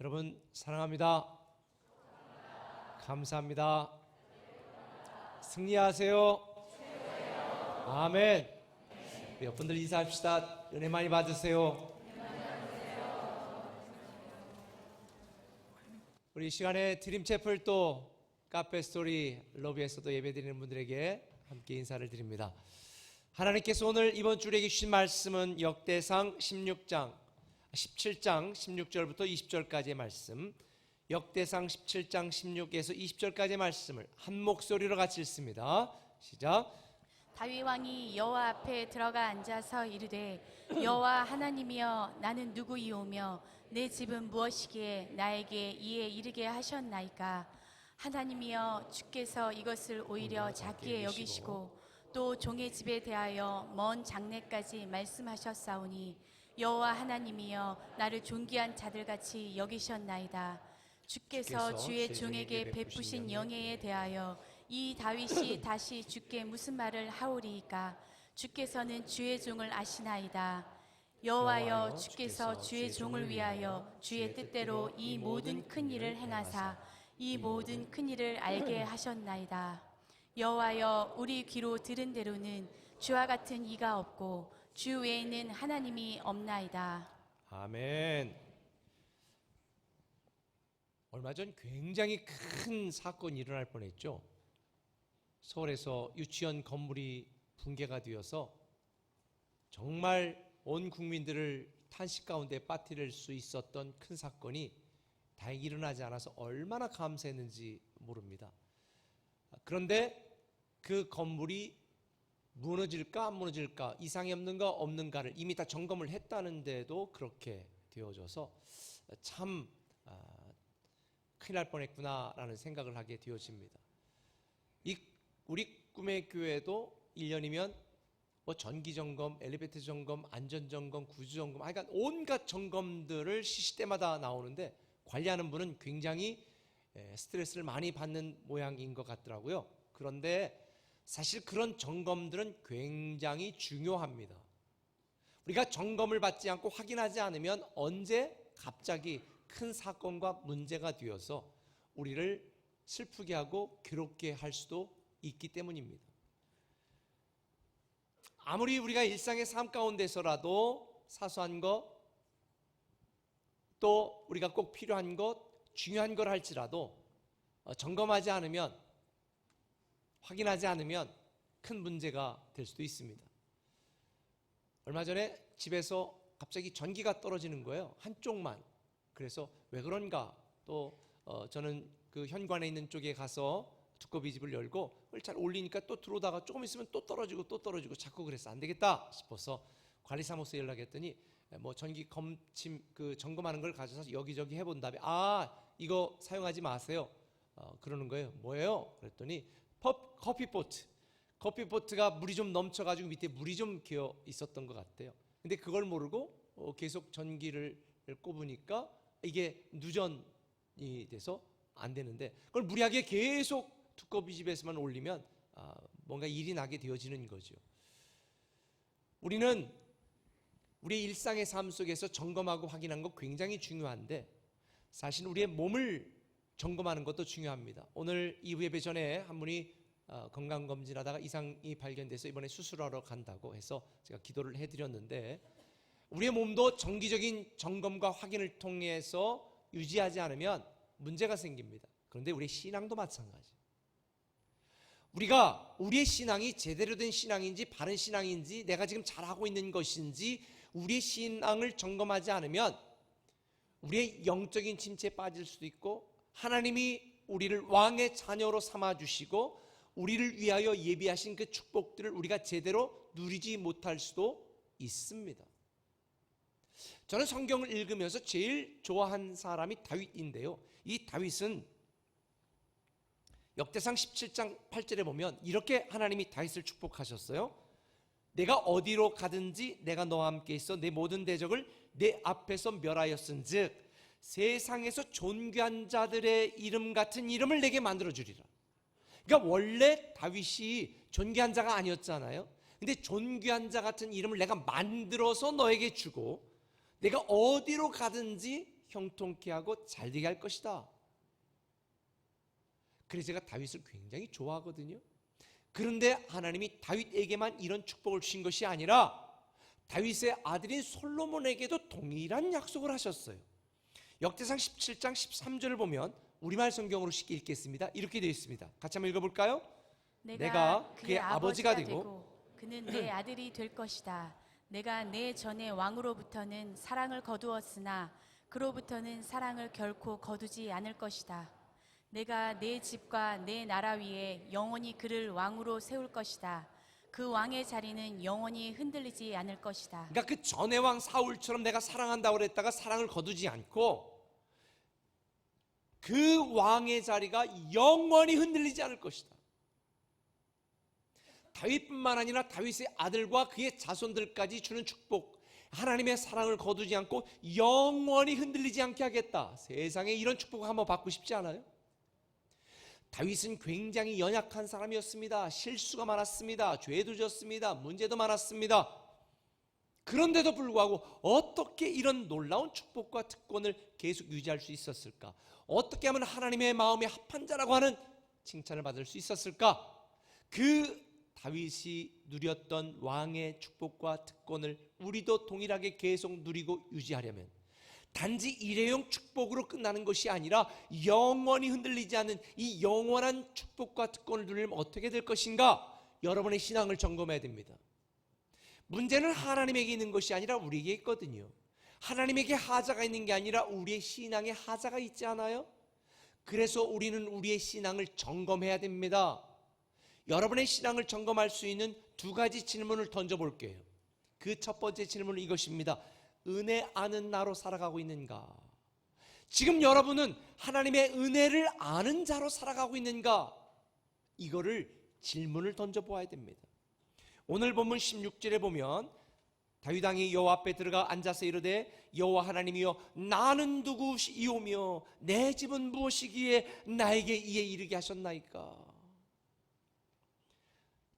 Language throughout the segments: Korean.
여러분 사랑합니다. 감사합니다. 승리하세요. 아멘. 우리 옆분들 인사합시다. 은혜 많이 받으세요. 우리 이 시간에 드림채플 또 카페스토리 로비에서도 예배드리는 분들에게 함께 인사를 드립니다. 하나님께서 오늘 이번 주일에 주신 말씀은 역대상 17장 16절부터 20절까지의 말씀, 역대상 17장 16에서 20절까지의 말씀을 한 목소리로 같이 읽습니다. 시작. 다윗 왕이 여호와 앞에 들어가 앉아서 이르되 여호와 하나님이여 나는 누구이오며 내 집은 무엇이기에 나에게 이에 이르게 하셨나이까. 하나님이여 주께서 이것을 오히려 작게 여기시고 또 종의 집에 대하여 먼 장래까지 말씀하셨사오니 여호와 하나님이여 나를 존귀한 자들같이 여기셨나이다. 주께서 주의 종에게 베푸신 영예에 대하여 이 다윗이 다시 주께 무슨 말을 하오리이까. 주께서는 주의 종을 아시나이다. 여호와여 주께서 주의 종을 위하여 주의 뜻대로 이 모든 큰 일을 행하사 이 모든 큰 일을 알게 하셨나이다. 여호와여 우리 귀로 들은 대로는 주와 같은 이가 없고 주 외에는 하나님이 없나이다. 아멘. 얼마 전 굉장히 큰 사건이 일어날 뻔했죠. 서울에서 유치원 건물이 붕괴가 되어서 정말 온 국민들을 탄식 가운데 빠뜨릴 수 있었던 큰 사건이 다행히 일어나지 않아서 얼마나 감사했는지 모릅니다. 그런데 그 건물이 무너질까 안 무너질까, 이상이 없는가 없는가를 이미 다 점검을 했다는데도 그렇게 되어져서 참 큰일 날 뻔했구나라는 생각을 하게 되어집니다. 우리 꿈의 교회도 1년이면 뭐 전기 점검, 엘리베이터 점검, 안전 점검, 구조 점검, 그러니까 온갖 점검들을 시시때마다 나오는데 관리하는 분은 굉장히 스트레스를 많이 받는 모양인 것 같더라고요. 그런데 사실 그런 점검들은 굉장히 중요합니다. 우리가 점검을 받지 않고 확인하지 않으면 언제 갑자기 큰 사건과 문제가 되어서 우리를 슬프게 하고 괴롭게 할 수도 있기 때문입니다. 아무리 우리가 일상의 삶 가운데서라도 사소한 것, 또 우리가 꼭 필요한 것, 중요한 걸 할지라도 점검하지 않으면, 확인하지 않으면 큰 문제가 될 수도 있습니다. 얼마 전에 집에서 갑자기 전기가 떨어지는 거예요. 한쪽만. 그래서 왜 그런가? 또 저는 그 현관에 있는 쪽에 가서 두꺼비 집을 열고 그걸 잘 올리니까 또 들어오다가 조금 있으면 또 떨어지고 자꾸 그래서 안 되겠다 싶어서 관리사무소에 연락했더니 뭐 전기 점검하는 걸 가져서 여기저기 해본 다음에 이거 사용하지 마세요. 그러는 거예요. 뭐예요? 그랬더니 커피포트가 물이 좀 넘쳐가지고 밑에 물이 좀 기어 있었던 것 같아요. 근데 그걸 모르고 계속 전기를 꼽으니까 이게 누전이 돼서 안 되는데, 그걸 무리하게 계속 두꺼비 집에서만 올리면 뭔가 일이 나게 되어지는 거죠. 우리는 우리의 일상의 삶 속에서 점검하고 확인하는 거 굉장히 중요한데, 사실 우리의 몸을 점검하는 것도 중요합니다. 오늘 이후 예배 전에 한 분이 건강검진하다가 이상이 발견돼서 이번에 수술하러 간다고 해서 제가 기도를 해드렸는데, 우리의 몸도 정기적인 점검과 확인을 통해서 유지하지 않으면 문제가 생깁니다. 그런데 우리의 신앙도 마찬가지. 우리의 신앙이 제대로 된 신앙인지 바른 신앙인지, 내가 지금 잘하고 있는 것인지 우리의 신앙을 점검하지 않으면 우리의 영적인 침체에 빠질 수도 있고, 하나님이 우리를 왕의 자녀로 삼아주시고 우리를 위하여 예비하신 그 축복들을 우리가 제대로 누리지 못할 수도 있습니다. 저는 성경을 읽으면서 제일 좋아한 사람이 다윗인데요, 이 다윗은 역대상 17장 8절에 보면 이렇게 하나님이 다윗을 축복하셨어요. 내가 어디로 가든지 내가 너와 함께 있어 내 모든 대적을 내 앞에서 멸하였은즉 세상에서 존귀한 자들의 이름 같은 이름을 내게 만들어주리라. 그러니까 원래 다윗이 존귀한 자가 아니었잖아요. 근데 존귀한 자 같은 이름을 내가 만들어서 너에게 주고, 내가 어디로 가든지 형통케 하고 잘되게 할 것이다. 그래서 제가 다윗을 굉장히 좋아하거든요. 그런데 하나님이 다윗에게만 이런 축복을 주신 것이 아니라 다윗의 아들인 솔로몬에게도 동일한 약속을 하셨어요. 역대상 17장 13절을 보면 우리말 성경으로 쉽게 읽겠습니다. 이렇게 되어 있습니다. 같이 한번 읽어볼까요? 내가 그의 아버지가 되고 그는 내 아들이 될 것이다. 내가 내 전에 왕으로부터는 사랑을 거두었으나 그로부터는 사랑을 결코 거두지 않을 것이다. 내가 내 집과 내 나라 위에 영원히 그를 왕으로 세울 것이다. 그 왕의 자리는 영원히 흔들리지 않을 것이다. 그러니까 그 전의 왕 사울처럼 내가 사랑한다고 그랬다가 사랑을 거두지 않고 그 왕의 자리가 영원히 흔들리지 않을 것이다. 다윗뿐만 아니라 다윗의 아들과 그의 자손들까지 주는 축복, 하나님의 사랑을 거두지 않고 영원히 흔들리지 않게 하겠다. 세상에 이런 축복 한번 받고 싶지 않아요? 다윗은 굉장히 연약한 사람이었습니다. 실수가 많았습니다. 죄도 졌습니다. 문제도 많았습니다. 그런데도 불구하고 어떻게 이런 놀라운 축복과 특권을 계속 유지할 수 있었을까? 어떻게 하면 하나님의 마음에 합한 자라고 하는 칭찬을 받을 수 있었을까? 그 다윗이 누렸던 왕의 축복과 특권을 우리도 동일하게 계속 누리고 유지하려면 단지 일회용 축복으로 끝나는 것이 아니라 영원히 흔들리지 않는 이 영원한 축복과 특권을 누리려면 어떻게 될 것인가? 여러분의 신앙을 점검해야 됩니다. 문제는 하나님에게 있는 것이 아니라 우리에게 있거든요. 하나님에게 하자가 있는 게 아니라 우리의 신앙에 하자가 있지 않아요? 그래서 우리는 우리의 신앙을 점검해야 됩니다. 여러분의 신앙을 점검할 수 있는 두 가지 질문을 던져볼게요. 그 첫 번째 질문은 이것입니다. 은혜 아는 나로 살아가고 있는가? 지금 여러분은 하나님의 은혜를 아는 자로 살아가고 있는가? 이거를 질문을 던져보아야 됩니다. 오늘 본문 16절에 보면 다윗 왕이 여호와 앞에 들어가 앉아서 이르되 여호와 하나님이여 나는 누구이오며 내 집은 무엇이기에 나에게 이에 이르게 하셨나이까?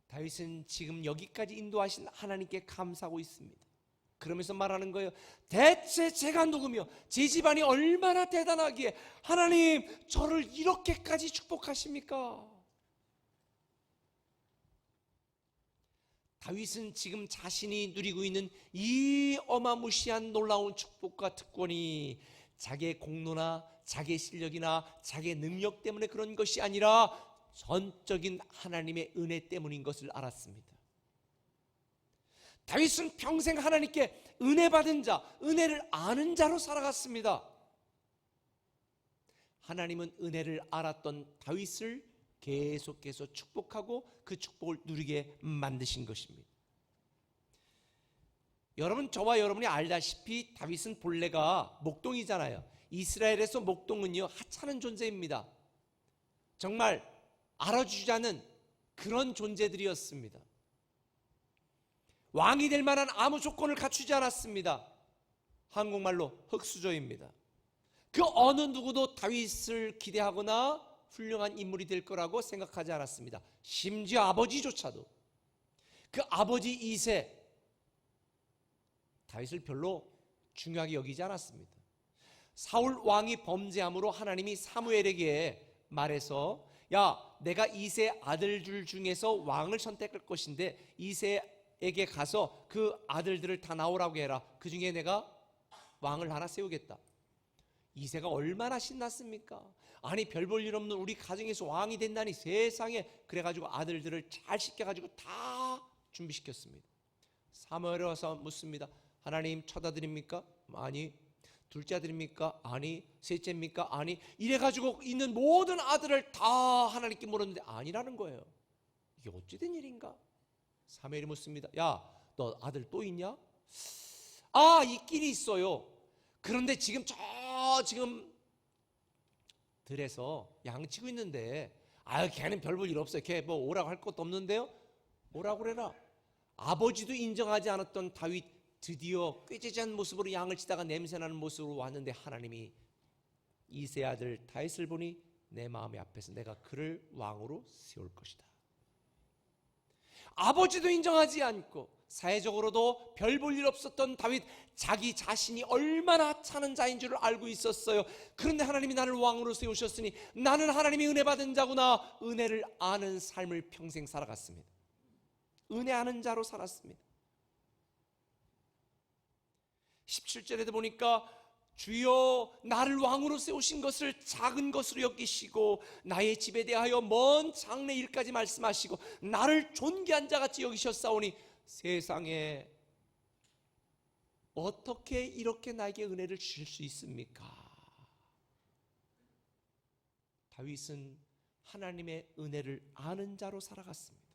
다윗은 지금 여기까지 인도하신 하나님께 감사하고 있습니다. 그러면서 말하는 거예요. 대체 제가 누구며 제 집안이 얼마나 대단하기에 하나님 저를 이렇게까지 축복하십니까? 다윗은 지금 자신이 누리고 있는 이 어마무시한 놀라운 축복과 특권이 자기의 공로나 자기의 실력이나 자기의 능력 때문에 그런 것이 아니라 전적인 하나님의 은혜 때문인 것을 알았습니다. 다윗은 평생 하나님께 은혜 받은 자, 은혜를 아는 자로 살아갔습니다. 하나님은 은혜를 알았던 다윗을 계속해서 축복하고 그 축복을 누리게 만드신 것입니다. 여러분, 저와 여러분이 알다시피 다윗은 본래가 목동이잖아요. 이스라엘에서 목동은요 하찮은 존재입니다. 정말 알아주지 않은 그런 존재들이었습니다. 왕이 될 만한 아무 조건을 갖추지 않았습니다. 한국말로 흙수저입니다. 그 어느 누구도 다윗을 기대하거나 훌륭한 인물이 될 거라고 생각하지 않았습니다. 심지어 아버지조차도. 그 아버지 이세 다윗을 별로 중요하게 여기지 않았습니다. 사울 왕이 범죄함으로 하나님이 사무엘에게 말해서 야, 내가 이세 아들들 중에서 왕을 선택할 것인데 이세에게 가서 그 아들들을 다 나오라고 해라. 그 중에 내가 왕을 하나 세우겠다. 이세가 얼마나 신났습니까? 아니 별 볼 일 없는 우리 가정에서 왕이 된다니 세상에. 그래가지고 아들들을 잘 시켜가지고 다 준비시켰습니다. 사무엘에 와서 묻습니다. 하나님 첫 아들입니까? 아니. 둘째 아들입니까? 아니. 셋째입니까? 아니. 이래가지고 있는 모든 아들을 다 하나님께 물었는데 아니라는 거예요. 이게 어찌 된 일인가? 사무엘이 묻습니다. 야, 너 아들 또 있냐? 아, 있긴 있어요. 그런데 지금 지금 들에서 양치고 있는데 걔는 별 볼 일 없어요. 걔 뭐 오라고 할 것도 없는데요. 오라고 그래라. 아버지도 인정하지 않았던 다윗 드디어 꾀죄죄한 모습으로 양을 치다가 냄새나는 모습으로 왔는데 하나님이 이세 아들 다윗을 보니 내 마음의 앞에서 내가 그를 왕으로 세울 것이다. 아버지도 인정하지 않고 사회적으로도 별 볼 일 없었던 다윗, 자기 자신이 얼마나 하찮은 자인 줄을 알고 있었어요. 그런데 하나님이 나를 왕으로 세우셨으니 나는 하나님이 은혜 받은 자구나, 은혜를 아는 삶을 평생 살아갔습니다. 은혜 아는 자로 살았습니다. 17절에도 보니까 주여 나를 왕으로 세우신 것을 작은 것으로 여기시고 나의 집에 대하여 먼 장래 일까지 말씀하시고 나를 존귀한 자같이 여기셨사오니 세상에 어떻게 이렇게 나에게 은혜를 주실 수 있습니까? 다윗은 하나님의 은혜를 아는 자로 살아갔습니다.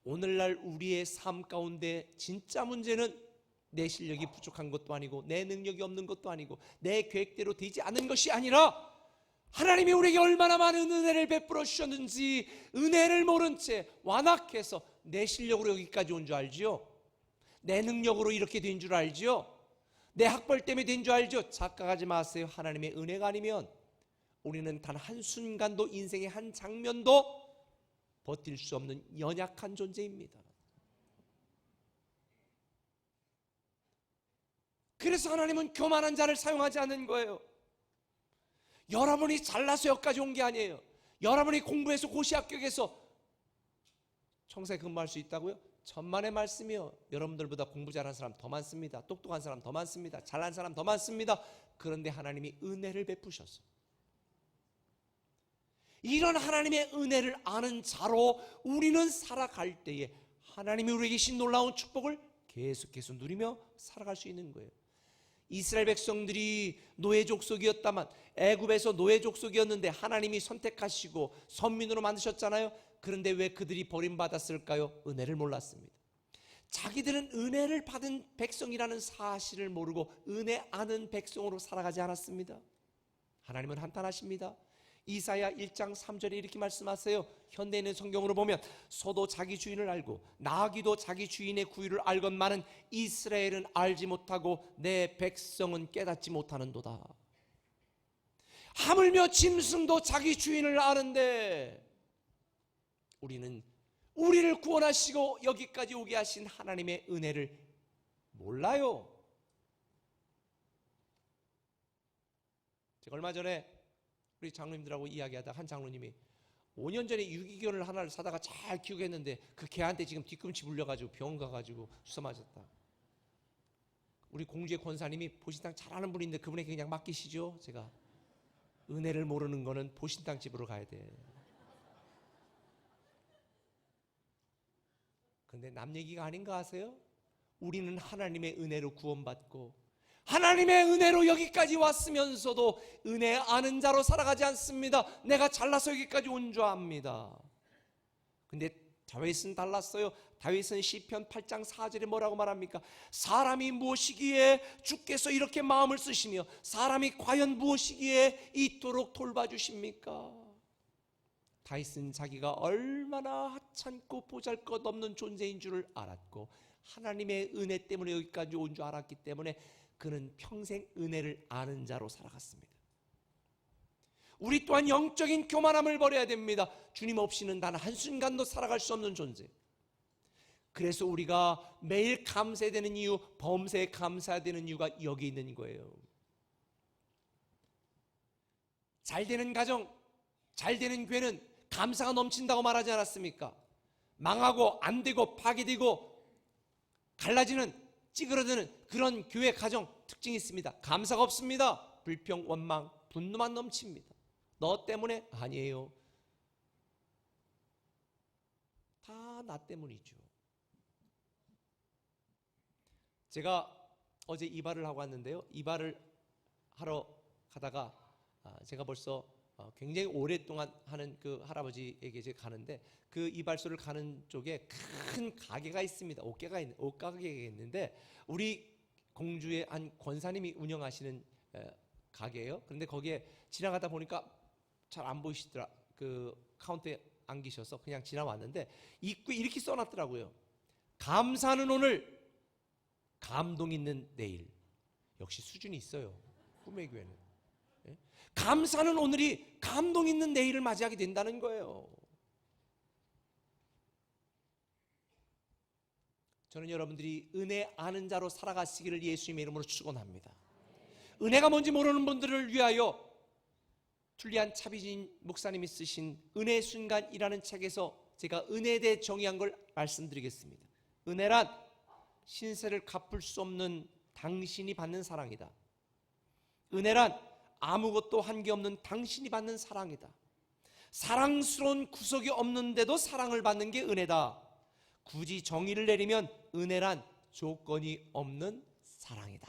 오늘날 우리의 삶 가운데 진짜 문제는 내 실력이 부족한 것도 아니고 내 능력이 없는 것도 아니고 내 계획대로 되지 않는 것이 아니라 하나님이 우리에게 얼마나 많은 은혜를 베풀어 주셨는지 은혜를 모른 채 완악해서 내 실력으로 여기까지 온 줄 알지요? 내 능력으로 이렇게 된 줄 알지요? 내 학벌 때문에 된 줄 알죠? 착각하지 마세요. 하나님의 은혜가 아니면 우리는 단 한순간도, 인생의 한 장면도 버틸 수 없는 연약한 존재입니다. 그래서 하나님은 교만한 자를 사용하지 않는 거예요. 여러분이 잘나서 여기까지 온 게 아니에요. 여러분이 공부해서 고시 합격해서 청사에 근무할 수 있다고요? 천만의 말씀이요. 여러분들보다 공부 잘하는 사람 더 많습니다. 똑똑한 사람 더 많습니다. 잘난 사람 더 많습니다. 그런데 하나님이 은혜를 베푸셨어요. 이런 하나님의 은혜를 아는 자로 우리는 살아갈 때에 하나님이 우리에게 주신 놀라운 축복을 계속해서 누리며 살아갈 수 있는 거예요. 이스라엘 백성들이 노예 족속이었다만, 애굽에서 노예 족속이었는데 하나님이 선택하시고 선민으로 만드셨잖아요. 그런데 왜 그들이 버림받았을까요? 은혜를 몰랐습니다. 자기들은 은혜를 받은 백성이라는 사실을 모르고 은혜 아는 백성으로 살아가지 않았습니다. 하나님은 한탄하십니다. 이사야 1장 3절에 이렇게 말씀하세요. 현대인의 성경으로 보면 소도 자기 주인을 알고 나귀도 자기 주인의 구유를 알건만은 이스라엘은 알지 못하고 내 백성은 깨닫지 못하는도다. 하물며 짐승도 자기 주인을 아는데 우리는 우리를 구원하시고 여기까지 오게 하신 하나님의 은혜를 몰라요. 제가 얼마 전에 우리 장로님들하고 이야기하다 한 장로님이 5년 전에 유기견을 하나를 사다가 잘 키우겠는데 그 개한테 지금 뒤꿈치 물려가지고 병원 가가지고 주사 맞았다. 우리 공주의 권사님이 보신탕 잘하는 분인데 그분에게 그냥 맡기시죠. 제가 은혜를 모르는 거는 보신탕 집으로 가야 돼. 근데 남 얘기가 아닌 거 아세요? 우리는 하나님의 은혜로 구원받고 하나님의 은혜로 여기까지 왔으면서도 은혜 아는 자로 살아가지 않습니다. 내가 잘나서 여기까지 온 줄 압니다. 근데 다윗은 달랐어요. 다윗은 시편 8장 4절에 뭐라고 말합니까? 사람이 무엇이기에 주께서 이렇게 마음을 쓰시며 사람이 과연 무엇이기에 이토록 돌봐주십니까? 다윗은 자기가 얼마나 하찮고 보잘것없는 존재인 줄을 알았고 하나님의 은혜 때문에 여기까지 온 줄 알았기 때문에 그는 평생 은혜를 아는 자로 살아갔습니다. 우리 또한 영적인 교만함을 버려야 됩니다. 주님 없이는 단 한순간도 살아갈 수 없는 존재. 그래서 우리가 매일 감사해야 되는 이유, 범사에 감사해야 되는 이유가 여기 있는 거예요. 잘 되는 가정, 잘 되는 교회는 감사가 넘친다고 말하지 않았습니까? 망하고 안 되고 파괴되고 갈라지는 찌그러드는 그런 교회 가정 특징이 있습니다. 감사가 없습니다. 불평, 원망, 분노만 넘칩니다. 너 때문에? 아니에요. 다 나 때문이죠. 제가 어제 이발을 하고 왔는데요. 이발을 하러 가다가 제가 벌써 굉장히 오랫동안 하는 그 할아버지에게 제가 가는데 그 이발소를 가는 쪽에 큰 가게가 있습니다. 옷가게가 있는데 우리 공주의 한 권사님이 운영하시는 가게예요. 그런데 거기에 지나가다 보니까 잘 안 보이시더라. 그 카운터에 안 계셔서 그냥 지나왔는데 입구에 이렇게 써놨더라고요. 감사는 오늘, 감동 있는 내일. 역시 수준이 있어요. 꿈의 교회는. 감사는 오늘이 감동 있는 내일을 맞이하게 된다는 거예요. 저는 여러분들이 은혜 아는 자로 살아가시기를 예수님의 이름으로 축원합니다. 은혜가 뭔지 모르는 분들을 위하여 툴리안 차비진 목사님이 쓰신 은혜의 순간이라는 책에서 제가 은혜에 대해 정의한 걸 말씀드리겠습니다. 은혜란 신세를 갚을 수 없는 당신이 받는 사랑이다. 은혜란 아무것도 한 게 없는 당신이 받는 사랑이다. 사랑스러운 구석이 없는데도 사랑을 받는 게 은혜다. 굳이 정의를 내리면 은혜란 조건이 없는 사랑이다.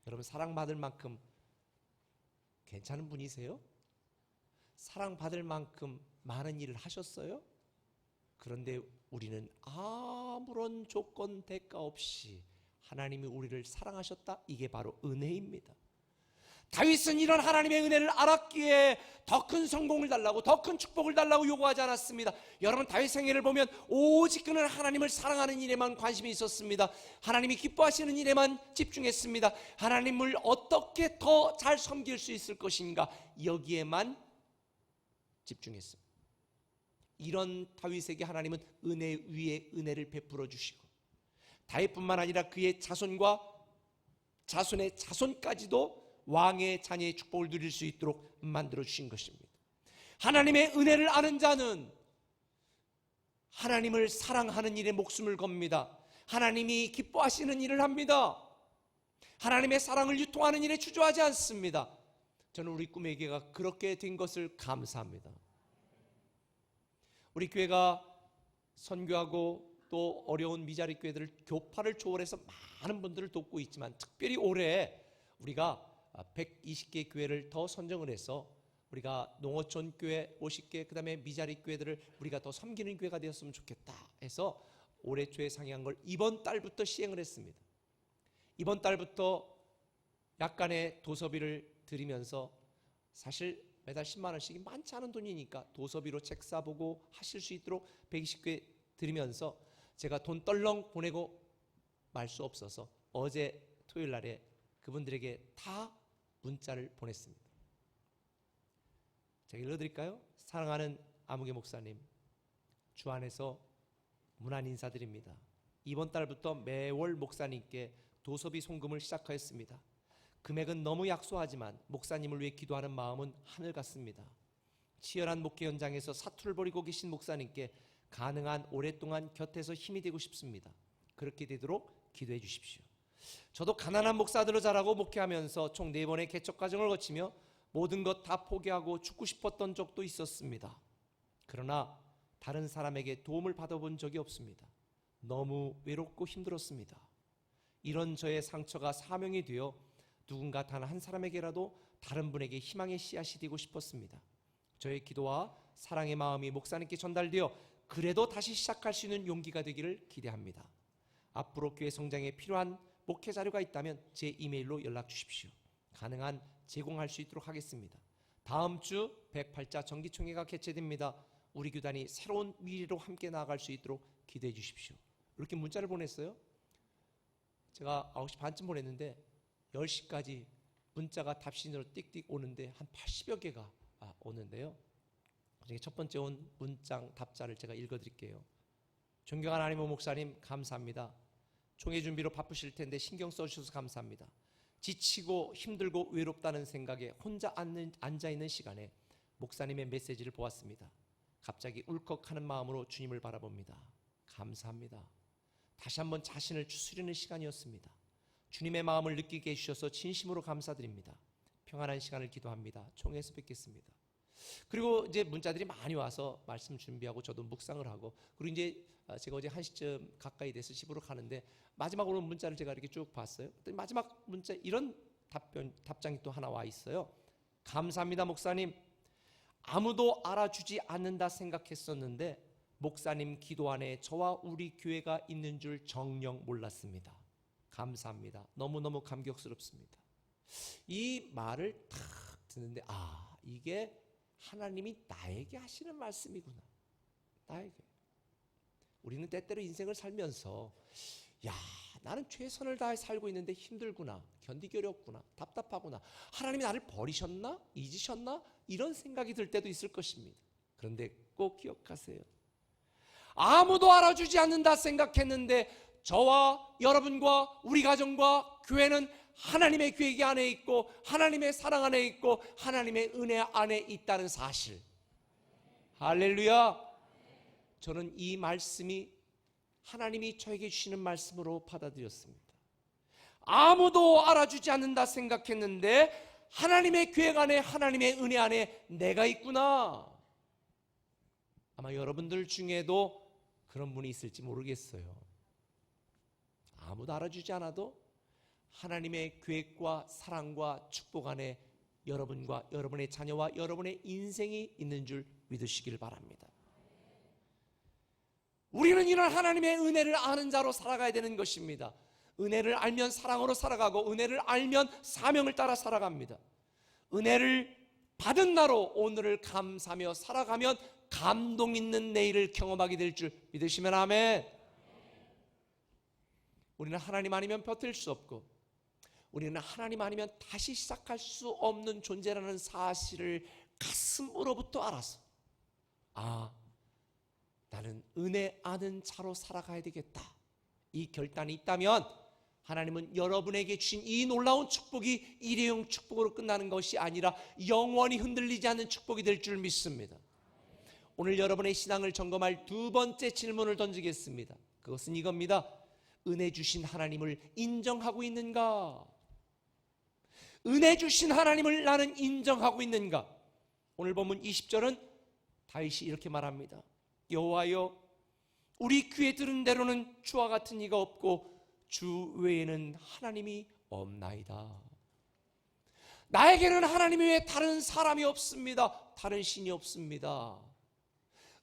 여러분, 사랑받을 만큼 괜찮은 분이세요? 사랑받을 만큼 많은 일을 하셨어요? 그런데 우리는 아무런 조건 대가 없이 하나님이 우리를 사랑하셨다. 이게 바로 은혜입니다. 다윗은 이런 하나님의 은혜를 알았기에 더 큰 성공을 달라고, 더 큰 축복을 달라고 요구하지 않았습니다. 여러분, 다윗 생애를 보면 오직 그는 하나님을 사랑하는 일에만 관심이 있었습니다. 하나님이 기뻐하시는 일에만 집중했습니다. 하나님을 어떻게 더 잘 섬길 수 있을 것인가, 여기에만 집중했습니다. 이런 다윗에게 하나님은 은혜 위에 은혜를 베풀어 주시고, 다윗뿐만 아니라 그의 자손과 자손의 자손까지도 왕의 자녀의 축복을 누릴 수 있도록 만들어 주신 것입니다. 하나님의 은혜를 아는 자는 하나님을 사랑하는 일에 목숨을 겁니다. 하나님이 기뻐하시는 일을 합니다. 하나님의 사랑을 유통하는 일에 주저하지 않습니다. 저는 우리 꿈의 교회가 그렇게 된 것을 감사합니다. 우리 교회가 선교하고 또 어려운 미자리 교회들을 교파를 초월해서 많은 분들을 돕고 있지만, 특별히 올해 우리가 120개 교회를 더 선정을 해서 우리가 농어촌 교회 50개, 그 다음에 미자리 교회들을 우리가 더 섬기는 교회가 되었으면 좋겠다 해서 올해 초에 상의한 걸 이번 달부터 시행을 했습니다. 이번 달부터 약간의 도서비를 드리면서, 사실 매달 10만 원씩이 많지 않은 돈이니까 도서비로 책 사보고 하실 수 있도록 120개 드리면서 제가 돈 떨렁 보내고 말 수 없어서 어제 토요일 날에 그분들에게 다 문자를 보냈습니다. 제가 읽어드릴까요? 사랑하는 아무개 목사님, 주 안에서 문안 인사드립니다. 이번 달부터 매월 목사님께 도서비 송금을 시작하였습니다. 금액은 너무 약소하지만 목사님을 위해 기도하는 마음은 하늘 같습니다. 치열한 목회 현장에서 사투를 벌이고 계신 목사님께 가능한 오랫동안 곁에서 힘이 되고 싶습니다. 그렇게 되도록 기도해 주십시오. 저도 가난한 목사들로 자라고 목회하면서 총 4번의 개척 과정을 거치며 모든 것 다 포기하고 죽고 싶었던 적도 있었습니다. 그러나 다른 사람에게 도움을 받아본 적이 없습니다. 너무 외롭고 힘들었습니다. 이런 저의 상처가 사명이 되어 누군가 단 한 사람에게라도 다른 분에게 희망의 씨앗이 되고 싶었습니다. 저의 기도와 사랑의 마음이 목사님께 전달되어 그래도 다시 시작할 수 있는 용기가 되기를 기대합니다. 앞으로 교회 성장에 필요한 목회 자료가 있다면 제 이메일로 연락 주십시오. 가능한 제공할 수 있도록 하겠습니다. 다음 주 108자 정기총회가 개최됩니다. 우리 교단이 새로운 미래로 함께 나아갈 수 있도록 기도해 주십시오. 이렇게 문자를 보냈어요. 제가 9시 반쯤 보냈는데 10시까지 문자가 답신으로 띡띡 오는데 한 80여 개가 오는데요. 그중에 첫 번째 온 문장 답자를 제가 읽어드릴게요. 존경하는 하나님 목사님, 감사합니다. 총회 준비로 바쁘실 텐데 신경 써주셔서 감사합니다. 지치고 힘들고 외롭다는 생각에 혼자 앉아있는 시간에 목사님의 메시지를 보았습니다. 갑자기 울컥하는 마음으로 주님을 바라봅니다. 감사합니다. 다시 한번 자신을 추스리는 시간이었습니다. 주님의 마음을 느끼게 해주셔서 진심으로 감사드립니다. 평안한 시간을 기도합니다. 총회에서 뵙겠습니다. 그리고 이제 문자들이 많이 와서 말씀 준비하고 저도 묵상을 하고, 그리고 이제 제가 어제 1시쯤 가까이 돼서 집으로 가는데 마지막으로 문자를 제가 이렇게 쭉 봤어요. 마지막 문자 이런 답장이 또 하나 와 있어요. 감사합니다 목사님. 아무도 알아주지 않는다 생각했었는데 목사님 기도 안에 저와 우리 교회가 있는 줄 정녕 몰랐습니다. 감사합니다. 너무너무 감격스럽습니다. 이 말을 탁 듣는데 이게 하나님이 나에게 하시는 말씀이구나. 나에게. 우리는 때때로 인생을 살면서 나는 최선을 다해 살고 있는데 힘들구나, 견디기 어렵구나, 답답하구나, 하나님이 나를 버리셨나? 잊으셨나? 이런 생각이 들 때도 있을 것입니다. 그런데 꼭 기억하세요. 아무도 알아주지 않는다 생각했는데 저와 여러분과 우리 가정과 교회는 하나님의 계획 안에 있고 하나님의 사랑 안에 있고 하나님의 은혜 안에 있다는 사실. 할렐루야. 저는 이 말씀이 하나님이 저에게 주시는 말씀으로 받아들였습니다. 아무도 알아주지 않는다 생각했는데 하나님의 계획 안에 하나님의 은혜 안에 내가 있구나. 아마 여러분들 중에도 그런 분이 있을지 모르겠어요. 아무도 알아주지 않아도 하나님의 계획과 사랑과 축복 안에 여러분과 여러분의 자녀와 여러분의 인생이 있는 줄 믿으시길 바랍니다. 우리는 이런 하나님의 은혜를 아는 자로 살아가야 되는 것입니다. 은혜를 알면 사랑으로 살아가고 은혜를 알면 사명을 따라 살아갑니다. 은혜를 받은 나로 오늘을 감사하며 살아가면 감동 있는 내일을 경험하게 될 줄 믿으시면 아멘. 우리는 하나님 아니면 버틸 수 없고 우리는 하나님 아니면 다시 시작할 수 없는 존재라는 사실을 가슴으로부터 알아서 나는 은혜 아는 자로 살아가야 되겠다, 이 결단이 있다면 하나님은 여러분에게 주신 이 놀라운 축복이 일회용 축복으로 끝나는 것이 아니라 영원히 흔들리지 않는 축복이 될 줄 믿습니다. 오늘 여러분의 신앙을 점검할 두 번째 질문을 던지겠습니다. 그것은 이겁니다. 은혜 주신 하나님을 인정하고 있는가? 은혜 주신 하나님을 나는 인정하고 있는가? 오늘 본문 20절은 다윗이 이렇게 말합니다. 여호와여, 우리 귀에 들은 대로는 주와 같은 이가 없고 주 외에는 하나님이 없나이다. 나에게는 하나님 외에 다른 사람이 없습니다. 다른 신이 없습니다.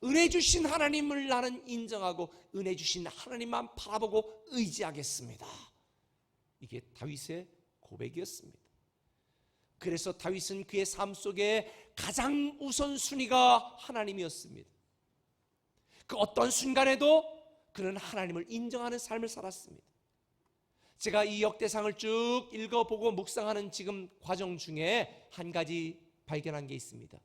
은혜 주신 하나님을 나는 인정하고 은혜 주신 하나님만 바라보고 의지하겠습니다. 이게 다윗의 고백이었습니다. 그래서 다윗은 그의 삶 속에 가장 우선순위가 하나님이었습니다. 그 어떤 순간에도 그는 하나님을 인정하는 삶을 살았습니다. 제가 이 역대상을 쭉 읽어보고 묵상하는 지금 과정 중에 한 가지 발견한 게 있습니다.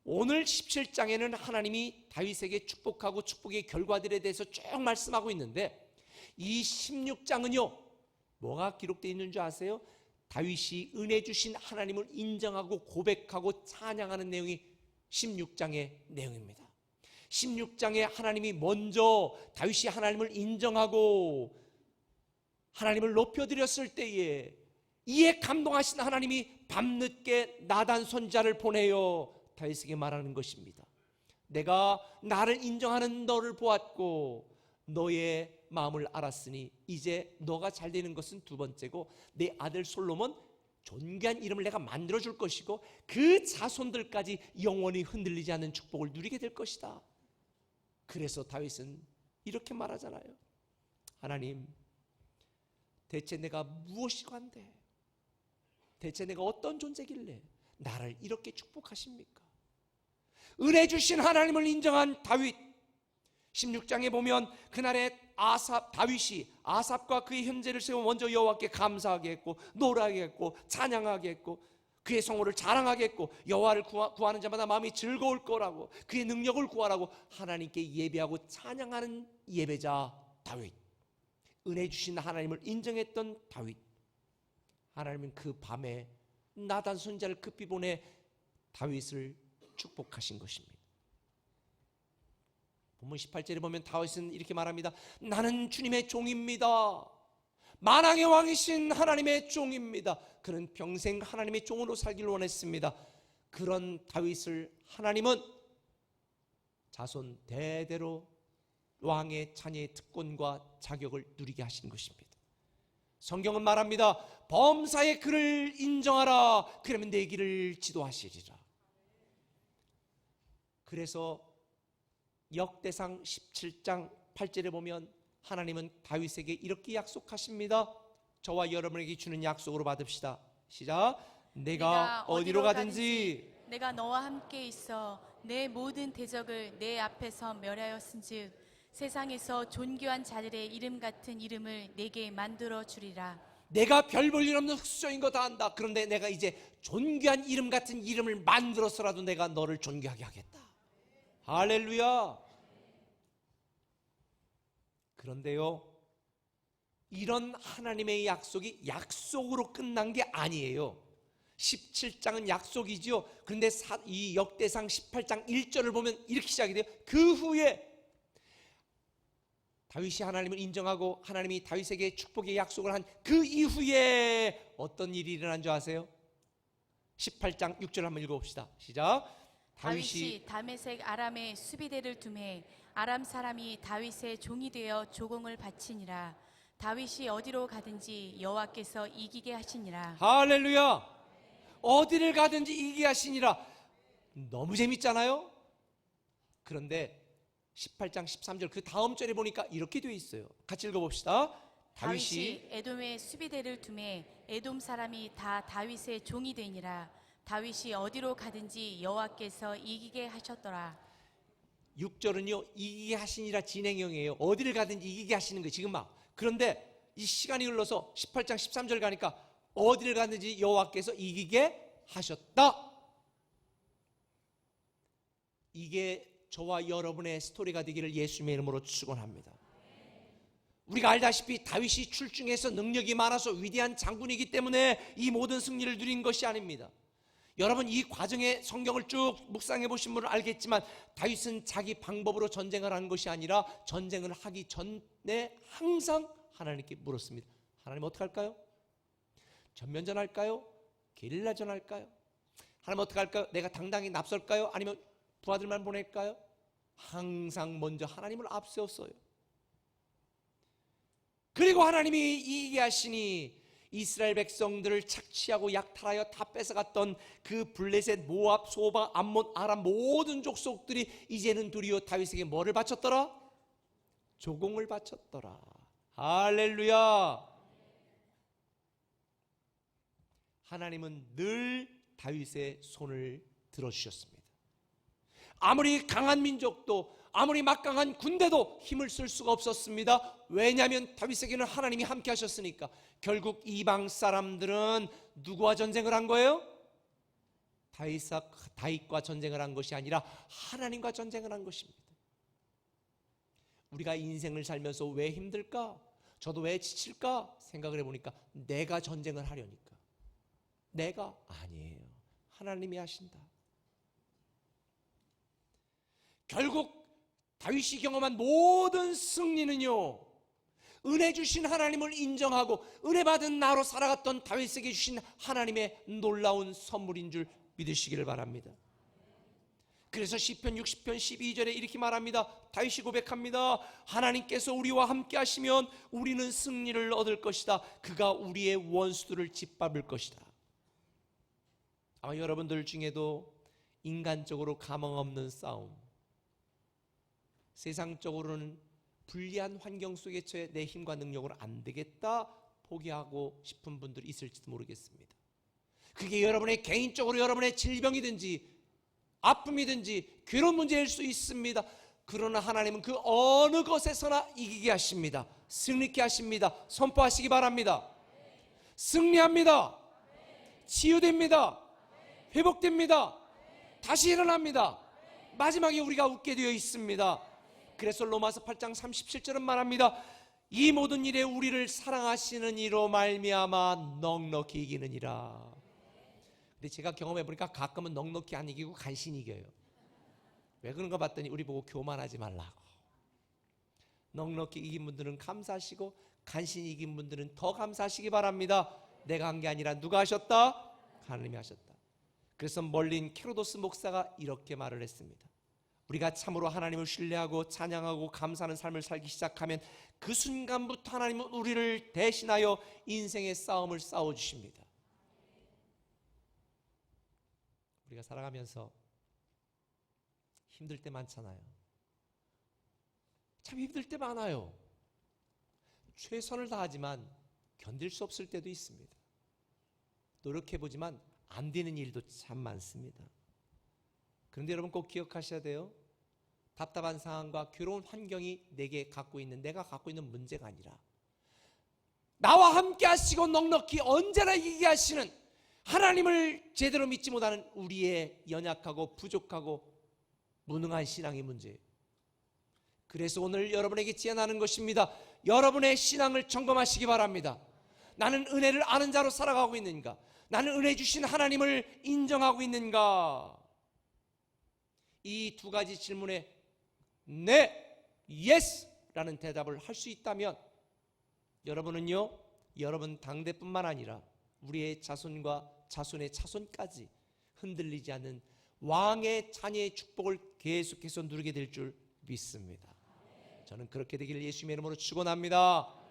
오늘 17장에는 하나님이 다윗에게 축복하고 축복의 결과들에 대해서 쭉 말씀하고 있는데 이 16장은요, 뭐가 기록되어 있는 줄 아세요? 다윗이 은혜 주신 하나님을 인정하고 고백하고 찬양하는 내용이 16장의 내용입니다. 16장에 하나님이 먼저 다윗이 하나님을 인정하고 하나님을 높여드렸을 때에 이에 감동하신 하나님이 밤늦게 나단 선지자를 보내어 다윗에게 말하는 것입니다. 내가 나를 인정하는 너를 보았고 너의 마음을 알았으니 이제 너가 잘 되는 것은 두 번째고 내 아들 솔로몬 존귀한 이름을 내가 만들어줄 것이고 그 자손들까지 영원히 흔들리지 않는 축복을 누리게 될 것이다. 그래서 다윗은 이렇게 말하잖아요. 하나님, 대체 내가 무엇이간데, 대체 내가 어떤 존재길래 나를 이렇게 축복하십니까? 은혜 주신 하나님을 인정한 다윗, 16장에 보면 그날에 다윗이 아삽과 그의 형제를 세워 먼저 여호와께 감사하게 했고 노래하게 했고 찬양하게 했고 그의 성호를 자랑하게 했고 여호와를 구하는 자마다 마음이 즐거울 거라고 그의 능력을 구하라고 하나님께 예배하고 찬양하는 예배자 다윗, 은혜 주신 하나님을 인정했던 다윗. 하나님은 그 밤에 나단 선지자를 급히 보내 다윗을 축복하신 것입니다. 본문 18절에 보면 다윗은 이렇게 말합니다. 나는 주님의 종입니다. 만왕의 왕이신 하나님의 종입니다. 그는 평생 하나님의 종으로 살기를 원했습니다. 그런 다윗을 하나님은 자손 대대로 왕의 자녀의 특권과 자격을 누리게 하신 것입니다. 성경은 말합니다. 범사의 그를 인정하라. 그러면 내 길을 지도하시리라. 그래서 역대상 17장 8절에 보면 하나님은 다윗에게 이렇게 약속하십니다. 저와 여러분에게 주는 약속으로 받읍시다. 시작. 내가 어디로 가든지 내가 너와 함께 있어 내 모든 대적을 내 앞에서 멸하였은즉 세상에서 존귀한 자들의 이름 같은 이름을 내게 만들어 주리라. 내가 별 볼 일 없는 흑수저인 거 다 안다. 그런데 내가 이제 존귀한 이름 같은 이름을 만들어서라도 내가 너를 존귀하게 하겠다. 할렐루야. 그런데요, 이런 하나님의 약속이 약속으로 끝난 게 아니에요. 17장은 약속이죠. 그런데 이 역대상 18장 1절을 보면 이렇게 시작이 돼요. 그 후에 다윗이 하나님을 인정하고 하나님이 다윗에게 축복의 약속을 한 그 이후에 어떤 일이 일어난 줄 아세요? 18장 6절 한번 읽어봅시다. 시작. 다윗이 다메섹 아람에 수비대를 두매 아람 사람이 다윗의 종이 되어 조공을 바치니라. 다윗이 어디로 가든지 여호와께서 이기게 하시니라. 할렐루야. 어디를 가든지 이기게 하시니라. 너무 재밌잖아요. 그런데 18장 13절 그 다음 절에 보니까 이렇게 되어 있어요. 같이 읽어봅시다. 다윗이 에돔에 수비대를 두매 에돔 사람이 다 다윗의 종이 되니라. 다윗이 어디로 가든지 여호와께서 이기게 하셨더라. 6절은요 이기게 하시니라 진행형이에요. 어디를 가든지 이기게 하시는 거예요. 지금 막. 그런데 이 시간이 흘러서 18장 13절 가니까 어디를 가든지 여호와께서 이기게 하셨다. 이게 저와 여러분의 스토리가 되기를 예수님의 이름으로 축원합니다. 우리가 알다시피 다윗이 출중해서 능력이 많아서 위대한 장군이기 때문에 이 모든 승리를 누린 것이 아닙니다. 여러분 이 과정의 성경을 쭉 묵상해 보신 분은 알겠지만 다윗은 자기 방법으로 전쟁을 한 것이 아니라 전쟁을 하기 전에 항상 하나님께 물었습니다. 하나님 어떻게 할까요? 전면전 할까요? 게릴라전 할까요? 하나님 어떻게 할까요? 내가 당당히 납설까요? 아니면 부하들만 보낼까요? 항상 먼저 하나님을 앞세웠어요. 그리고 하나님이 이기게 하시니 이스라엘 백성들을 착취하고 약탈하여 다 뺏어갔던 그 블레셋, 모압, 소바, 암몬, 아람 모든 족속들이 이제는 도리어 다윗에게 뭐를 바쳤더라? 조공을 바쳤더라. 할렐루야. 하나님은 늘 다윗의 손을 들어주셨습니다. 아무리 강한 민족도 아무리 막강한 군대도 힘을 쓸 수가 없었습니다. 왜냐하면 다윗에게는 하나님이 함께 하셨으니까. 결국 이방 사람들은 누구와 전쟁을 한 거예요? 다윗과 전쟁을 한 것이 아니라 하나님과 전쟁을 한 것입니다. 우리가 인생을 살면서 왜 힘들까? 저도 왜 지칠까? 생각을 해보니까 내가 전쟁을 하려니까. 내가 아니에요. 하나님이 하신다. 결국 다윗이 경험한 모든 승리는요, 은혜 주신 하나님을 인정하고 은혜 받은 나로 살아갔던 다윗에게 주신 하나님의 놀라운 선물인 줄 믿으시기를 바랍니다. 그래서 시편 60편 12절에 이렇게 말합니다. 다윗이 고백합니다. 하나님께서 우리와 함께 하시면 우리는 승리를 얻을 것이다. 그가 우리의 원수들을 짓밟을 것이다. 아마 여러분들 중에도 인간적으로 가망 없는 싸움, 세상적으로는 불리한 환경 속에 처해 내 힘과 능력으로 안 되겠다 포기하고 싶은 분들이 있을지도 모르겠습니다. 그게 여러분의 개인적으로 여러분의 질병이든지 아픔이든지 괴로운 문제일 수 있습니다. 그러나 하나님은 그 어느 것에서나 이기게 하십니다. 승리케 하십니다. 선포하시기 바랍니다. 승리합니다. 치유됩니다. 회복됩니다. 다시 일어납니다. 마지막에 우리가 웃게 되어 있습니다. 그래서 로마서 8장 37절은 말합니다. 이 모든 일에 우리를 사랑하시는 이로 말미암아 넉넉히 이기느니라. 근데 제가 경험해 보니까 가끔은 넉넉히 안 이기고 간신히 이겨요. 왜 그런가 봤더니 우리 보고 교만하지 말라고. 넉넉히 이긴 분들은 감사하시고 간신히 이긴 분들은 더 감사하시기 바랍니다. 내가 한 게 아니라 누가 하셨다? 하나님이 하셨다. 그래서 멀린 케로도스 목사가 이렇게 말을 했습니다. 우리가 참으로 하나님을 신뢰하고 찬양하고 감사하는 삶을 살기 시작하면 그 순간부터 하나님은 우리를 대신하여 인생의 싸움을 싸워주십니다. 우리가 살아가면서 힘들 때 많잖아요. 참 힘들 때 많아요. 최선을 다하지만 견딜 수 없을 때도 있습니다. 노력해보지만 안 되는 일도 참 많습니다. 그런데 여러분 꼭 기억하셔야 돼요. 답답한 상황과 괴로운 환경이 내가 갖고 있는 문제가 아니라 나와 함께 하시고 넉넉히 언제나 이기게 하시는 하나님을 제대로 믿지 못하는 우리의 연약하고 부족하고 무능한 신앙의 문제예요. 그래서 오늘 여러분에게 제안하는 것입니다. 여러분의 신앙을 점검하시기 바랍니다. 나는 은혜를 아는 자로 살아가고 있는가? 나는 은혜 주신 하나님을 인정하고 있는가? 이 두 가지 질문에 네, 예스라는 대답을 할 수 있다면 여러분은요, 여러분 당대뿐만 아니라 우리의 자손과 자손의 자손까지 흔들리지 않는 왕의 자녀의 축복을 계속해서 누리게 될 줄 믿습니다. 저는 그렇게 되기를 예수님의 이름으로 축원합니다.